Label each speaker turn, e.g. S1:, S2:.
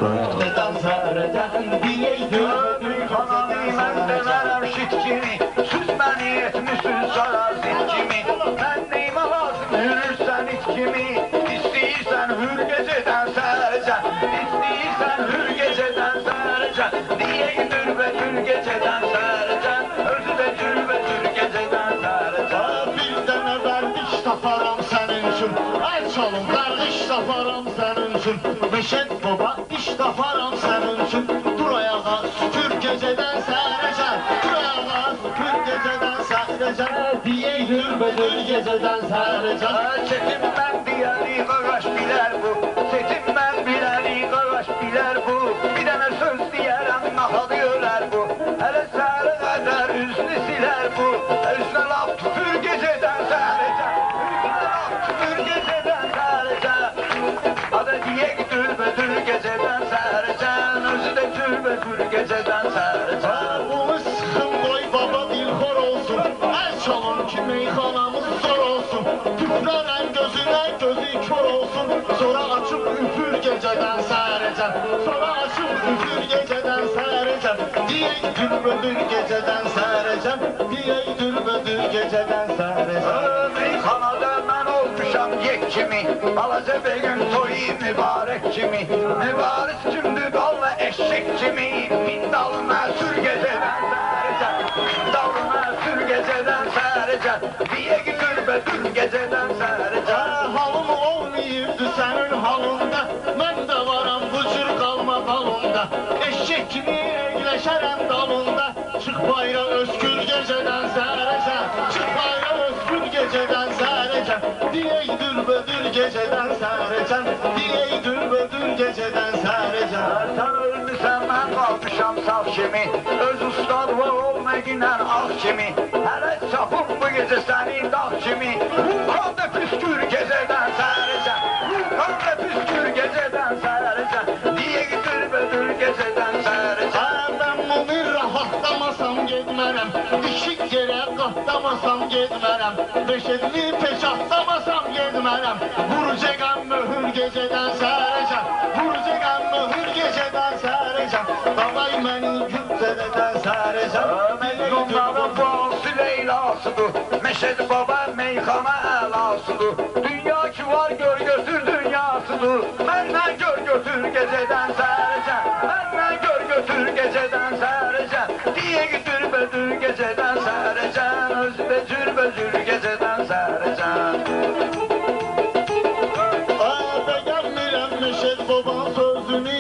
S1: Geceden sərəcən deyək
S2: Xanami mən demərəm şit kimi, süz məni etmişsin sarazin kimi. Mən neymə lazım hürürsən it kimi, istəyirsən hür gecədən sərəcən, istəyirsən hür gecədən sərəcən, deyək dürbətür gecədən sərəcən, özü də dürbətür gecədən sərəcən.
S1: Bir dənə vərdiş taparam sənin üçün, ay çalın vərdiş taparam sənin üçün. Meşet baba iş taparam sənin üçün, dur ayağa süpür gecədən sərəcən, dur ayağa süpür gecədən sərəcən, deyək dürbətür gecədən sərəcən.
S2: Çetin mən deyəni qaraş bilər bu, çetin mən biləni qaraş bilər bu. Bir dənə söz deyərəm nahadı ölər bu, hələ səhərə qədər üzünü silər bu. Üzünə laf tüpür gecədən sərəcən, üzünə laf tüpür gecədən sərəcən. Adı deyək dürbətür gecədən sərəcən, özü də dürbətür gecədən sərəcən.
S1: Bunu sıxın qoy baba dilxor olsun, əl çalın ki meyxanamız zor olsun. Tüplərən gözünə gözü kör olsun, sonra açıb üpür gecədən sərəcən, sonra açıb üpür gecədən sərəcən. Deyək dürbətür gecədən sərəcən, deyək dürbətür gecədən sərəcən.
S2: Meyxanada mən olmuşam yek kimi, balaca begüm toyu mübarək kimi. Mübarək kimdir dalla eşek kimi, min dalına sür gecədən sərəcən, min dalına sür gecədən sərəcən, deyək dürbətür gecədən sərəcən.
S1: Halım olmayıbdı sənin halında, mən də varam bu cür qalma balında. Eşek kimi eyləşərəm dalında, çıx bayra öskür gecədən sərəcən, çıx bayra öskür gecədən sərəcən. Deyək dürbətür gecədən sərəcən, deyək dürbətür gecədən sərəcən.
S2: Sən ölmüsən, mən qalmışam saf kimi, öz ustad var olmaginən ağ kimi. Hələ çapım bu gecə səni dağ kimi, vulkan da püskür gecədən sərəcən, vulkan da püskür gecədən sərəcən, deyək dürbətür gecədən sərəcən.
S1: Mən bunu rahatlamasam getmərəm, dişik yerə qatlamasam getmərəm, beşedli peşatlamasam getmərəm. Vuracaqam möhür gecədən sərəcən, vuracaqam möhür gecədən sərəcən. Davay məni güzədən sərəcən.
S2: Mecnunların bağlısı Leylasıdır, Meşed baba meyxana əlasıdır. Dünya ki var gör götür dünyasıdır, məndən gör götür gecədən sərəcən.